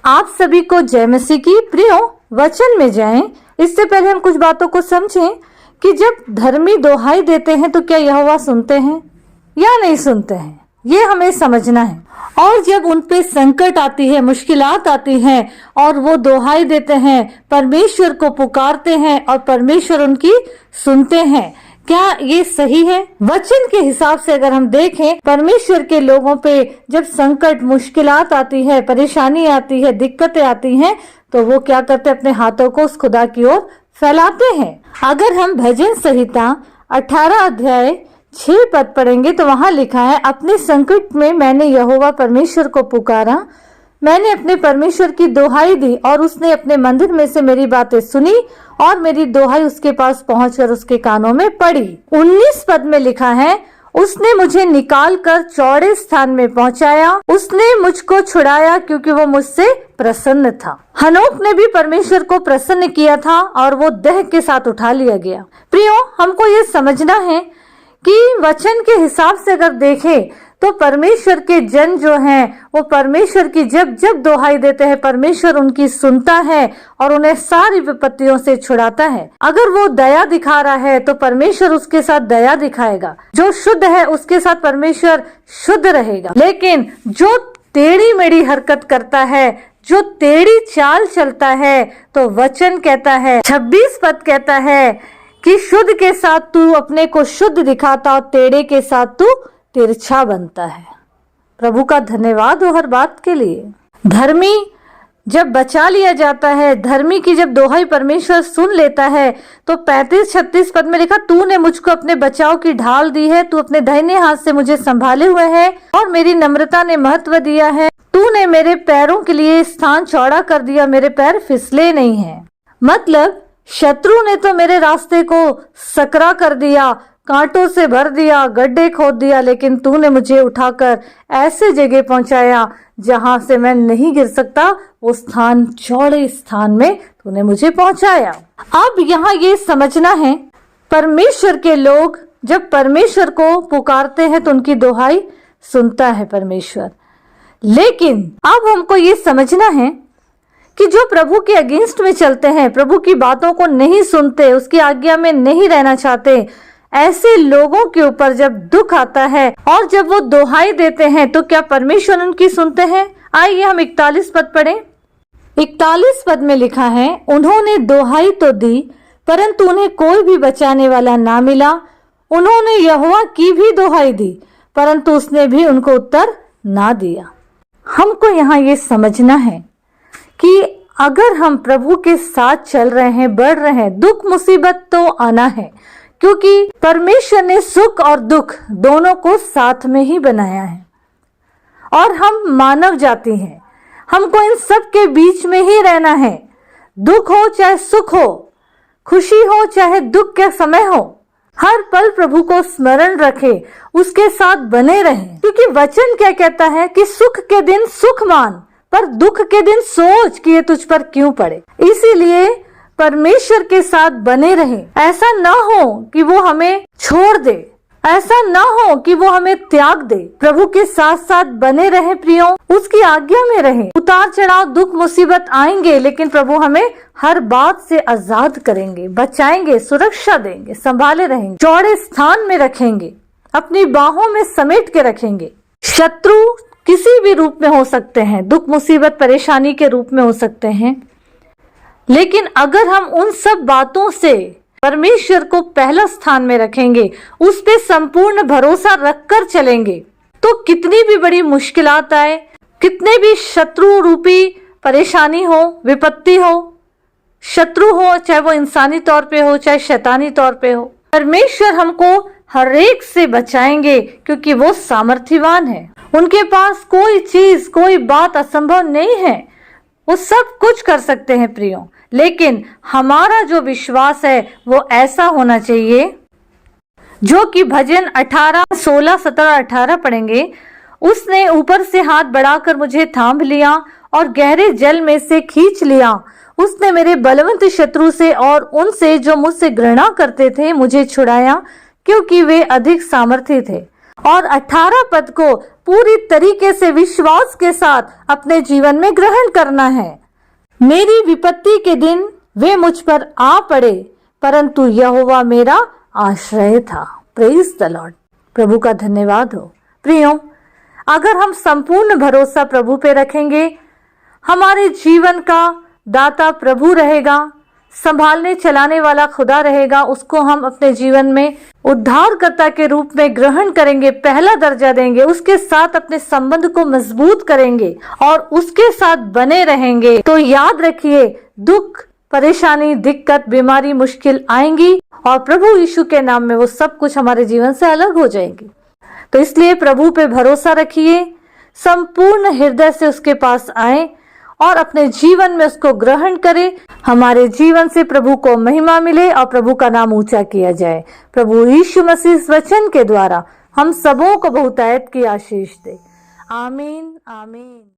आप सभी को जय मसीह की। प्रियो, वचन में जाएं इससे पहले हम कुछ बातों को समझें कि जब धर्मी दोहाई देते हैं तो क्या यहोवा सुनते हैं या नहीं सुनते हैं, ये हमें समझना है। और जब उन पे संकट आती है, मुश्किलात आती हैं और वो दोहाई देते हैं, परमेश्वर को पुकारते हैं और परमेश्वर उनकी सुनते हैं, क्या ये सही है? वचन के हिसाब से अगर हम देखें, परमेश्वर के लोगों पे जब संकट, मुश्किलात आती है, परेशानी आती है, दिक्कतें आती हैं, तो वो क्या करते हैं? अपने हाथों को उस खुदा की ओर फैलाते हैं। अगर हम भजन संहिता 18 अध्याय 6 पद पढ़ेंगे तो वहां लिखा है, अपने संकट में मैंने यहोवा परमेश्वर को पुकारा, मैंने अपने परमेश्वर की दोहाई दी और उसने अपने मंदिर में से मेरी बातें सुनी और मेरी दोहाई उसके पास पहुंचकर उसके कानों में पड़ी। 19 पद में लिखा है, उसने मुझे निकाल कर चौड़े स्थान में पहुंचाया, उसने मुझको छुड़ाया क्योंकि वो मुझसे प्रसन्न था। हनोक ने भी परमेश्वर को प्रसन्न किया था और वो देह के साथ उठा लिया गया। प्रियो, हमको ये समझना है कि वचन के हिसाब से अगर देखें तो परमेश्वर के जन जो हैं वो परमेश्वर की जब जब दोहाई देते हैं, परमेश्वर उनकी सुनता है और उन्हें सारी विपत्तियों से छुड़ाता है। अगर वो दया दिखा रहा है तो परमेश्वर उसके साथ दया दिखाएगा। जो शुद्ध है उसके साथ परमेश्वर शुद्ध रहेगा। लेकिन जो टेढ़ी मेढ़ी हरकत करता है, जो टेढ़ी चाल चलता है, तो वचन कहता है, 26 पद कहता है कि शुद्ध के साथ तू अपने को शुद्ध दिखाता और टेढ़े के साथ तू तिरछा बनता है। प्रभु का धन्यवाद हो हर बात के लिए। धर्मी जब बचा लिया जाता है, धर्मी की जब दोहाई परमेश्वर सुन लेता है, तो 35-36 पद में लिखा, तूने मुझको अपने बचाव की ढाल दी है, तू अपने दाहिने हाथ से मुझे संभाले हुए है और मेरी नम्रता ने महत्व दिया है। तूने मेरे पैरों के लिए स्थान चौड़ा कर दिया, मेरे पैर फिसले नहीं है। मतलब शत्रु ने तो मेरे रास्ते को सकरा कर दिया, कांटों से भर दिया, गड्ढे खोद दिया, लेकिन तूने मुझे उठाकर ऐसे जगह पहुंचाया जहां से मैं नहीं गिर सकता। वो स्थान, चौड़े स्थान में तूने मुझे पहुंचाया। अब यहाँ ये समझना है, परमेश्वर के लोग जब परमेश्वर को पुकारते हैं तो उनकी दोहाई सुनता है परमेश्वर। लेकिन अब हमको ये समझना है कि जो प्रभु के अगेंस्ट में चलते हैं, प्रभु की बातों को नहीं सुनते, उसकी आज्ञा में नहीं रहना चाहते, ऐसे लोगों के ऊपर जब दुख आता है और जब वो दोहाई देते हैं तो क्या परमेश्वर उनकी सुनते हैं? आइए हम 41 पद पढ़ें। 41 पद में लिखा है, उन्होंने दोहाई तो दी परंतु उन्हें कोई भी बचाने वाला ना मिला। उन्होंने यहोवा की भी दोहाई दी परंतु उसने भी उनको उत्तर ना दिया। हमको यहाँ ये समझना है कि अगर हम प्रभु के साथ चल रहे हैं, बढ़ रहे हैं, दुख मुसीबत तो आना है, क्योंकि परमेश्वर ने सुख और दुख दोनों को साथ में ही बनाया है और हम मानव जाति हैं, हमको इन सब के बीच में ही रहना है। दुख हो चाहे सुख हो, खुशी हो चाहे दुख का समय हो, हर पल प्रभु को स्मरण रखे, उसके साथ बने रहें। क्योंकि वचन क्या कहता है कि सुख के दिन सुख मान, पर दुख के दिन सोच कि ये तुझ पर क्यों पड़े। इसीलिए परमेश्वर के साथ बने रहें। ऐसा ना हो कि वो हमें छोड़ दे, ऐसा ना हो कि वो हमें त्याग दे। प्रभु के साथ साथ बने रहें प्रियो, उसकी आज्ञा में रहें। उतार चढ़ाव, दुख मुसीबत आएंगे, लेकिन प्रभु हमें हर बात से आजाद करेंगे, बचाएंगे, सुरक्षा देंगे, संभाले रहेंगे, चौड़े स्थान में रखेंगे, अपनी बाहों में समेट के रखेंगे। शत्रु किसी भी रूप में हो सकते हैं, दुख मुसीबत परेशानी के रूप में हो सकते हैं, लेकिन अगर हम उन सब बातों से परमेश्वर को पहला स्थान में रखेंगे, उस पे संपूर्ण भरोसा रखकर चलेंगे, तो कितनी भी बड़ी मुश्किलात आए, कितने भी शत्रु रूपी परेशानी हो, विपत्ति हो, शत्रु हो, चाहे वो इंसानी तौर पे हो चाहे शैतानी तौर पे हो, परमेश्वर हमको हर एक से बचाएंगे, क्योंकि वो सामर्थ्यवान है। उनके पास कोई चीज, कोई बात असंभव नहीं है, वो सब कुछ कर सकते हैं प्रियो। लेकिन हमारा जो विश्वास है वो ऐसा होना चाहिए, जो कि भजन 18, 16, 17, 18 पढ़ेंगे। उसने ऊपर से हाथ बढ़ाकर मुझे थाम लिया और गहरे जल में से खींच लिया। उसने मेरे बलवंत शत्रु से और उनसे जो मुझसे घृणा करते थे मुझे छुड़ाया, क्योंकि वे अधिक सामर्थी थे। और 18 पद को पूरी तरीके से विश्वास के साथ अपने जीवन में ग्रहण करना है। मेरी विपत्ति के दिन वे मुझ पर आ पड़े, परंतु यहोवा मेरा आश्रय था। Praise the Lord. प्रभु का धन्यवाद हो। प्रियो, अगर हम संपूर्ण भरोसा प्रभु पे रखेंगे, हमारे जीवन का दाता प्रभु रहेगा, संभालने चलाने वाला खुदा रहेगा, उसको हम अपने जीवन में उद्धारकर्ता के रूप में ग्रहण करेंगे, पहला दर्जा देंगे, उसके साथ अपने संबंध को मजबूत करेंगे और उसके साथ बने रहेंगे, तो याद रखिए दुख, परेशानी, दिक्कत, बीमारी, मुश्किल आएंगी और प्रभु यीशु के नाम में वो सब कुछ हमारे जीवन से अलग हो जाएंगी। तो इसलिए प्रभु पे भरोसा रखिए, संपूर्ण हृदय से उसके पास आए और अपने जीवन में उसको ग्रहण करें। हमारे जीवन से प्रभु को महिमा मिले और प्रभु का नाम ऊंचा किया जाए। प्रभु यीशु मसीह इस वचन के द्वारा हम सबों को बहुतायत की आशीष दे। आमीन, आमीन।